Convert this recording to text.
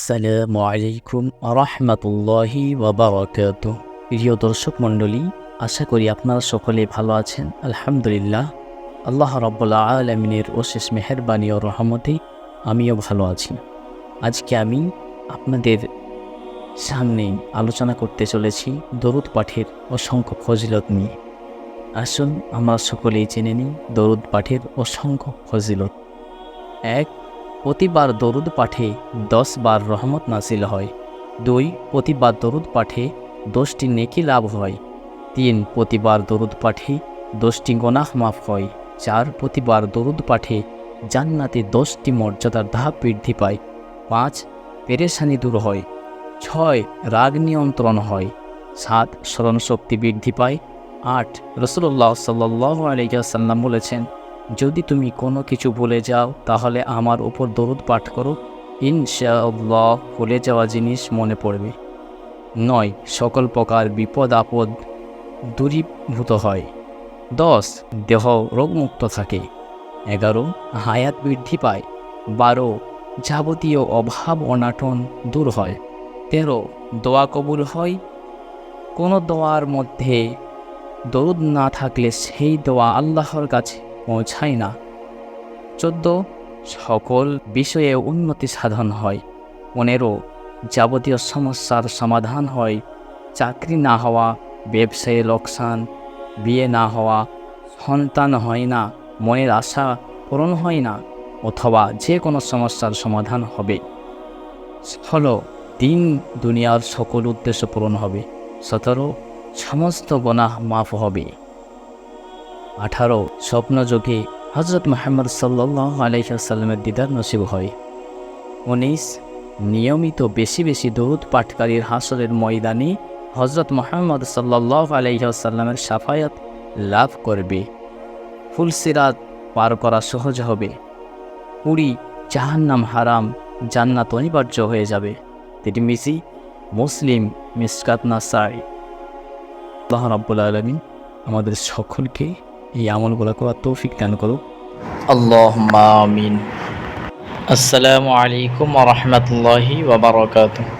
আসসালামু আলাইকুম রাহমাতুল্লাহি ওয়া বারাকাতুহু। প্রিয় দর্শক মণ্ডলী, আশা করি আপনারা সকলে ভালো আছেন। আলহামদুলিল্লাহ, আল্লাহ রাব্বুল আলামিনের অশেষ মেহেরবানি ও রহমতে আমিও ভালো আছি। আজকে আমি আপনাদের সামনে আলোচনা করতে চলেছি দরুদ পাঠের অসংখ্য ফজিলত নিয়ে। আসুন আমরা সকলেই জেনে নিই দরুদ পাঠের অসংখ্য ফজিলত। ১. প্রতিবার দরুদ পাঠে 10 বার রহমত নাজিল হয়। 2. প্রতিবার দরুদ পাঠে 10টি নেকি লাভ হয়। 3. প্রতিবার দরুদ পাঠে 10টি গুনাহ মাফ হয়। 4. প্রতিবার দরুদ পাঠে জান্নাতে 10টি মর্যাদার ধাপ বৃদ্ধি পায়। 5. পেরেশানি দূর হয়। 6. রাগ নিয়ন্ত্রণ হয়। 7. স্মরণশক্তি বৃদ্ধি পায়। 8. রাসূলুল্লাহ সাল্লাল্লাহু আলাইহি ওয়াসাল্লাম বলেছেন, যদি তুমি কোনো কিছু ভুলে যাও তাহলে আমার উপর দরুদ পাঠ করো, ইনশাআল্লাহ ভুলে যাওয়া জিনিস মনে পড়বে। 9. সকল প্রকার বিপদ আপদ দূরীভূত হয়। 10. দেহ রোগমুক্ত থাকে। 11. হায়াত বৃদ্ধি পায়। 12. যাবতীয় অভাব অনাটন দূর হয়। 13. দোয়া কবুল হয়। কোনো দোয়ার মধ্যে দরুদ না থাকলে সেই দোয়া আল্লাহর কাছে পৌঁছায় না। 14. সকল বিষয়ে উন্নতি সাধন হয়। 15. যাবতীয় সমস্যার সমাধান হয়। চাকরি না হওয়া, ব্যবসায়ে লোকসান, বিয়ে না হওয়া, সন্তান হয় না, মনের আশা পূরণ হয় না, অথবা যে কোনো সমস্যার সমাধান হবে। 16. দিন দুনিয়ার সকল উদ্দেশ্য পূরণ হবে। 17. সমস্ত গুনাহ মাফ হবে। 18. স্বপ্নযোগে হযরত মুহাম্মদ সাল্লাল্লাহু আলাইহি ওয়াসাল্লামের দিদার নসিব হয়। 19. নিয়মিত বেশি বেশি দরুদ পাঠকারীর হাসরের ময়দানে হযরত মুহাম্মদ সাল্লাল্লাহু আলাইহি ওয়াসাল্লামের শাফায়াত লাভ করবে। ফুলসিরাত পার করা সহজ হবে। 20. জাহান্নাম হারাম, জান্নাত অনিবার্য হয়ে যাবে। তিরমিজি, মুসলিম, মিশকাত নাসাই। আল্লাহ রাব্বুল আলামিন আমাদের সকলকে এই আমলগুলো করার তৌফিক দান করুক। আল্লাহুম্মা আমিন। আসসালামু আলাইকুম ওয়া রাহমাতুল্লাহি ওয়া বারাকাতুহু।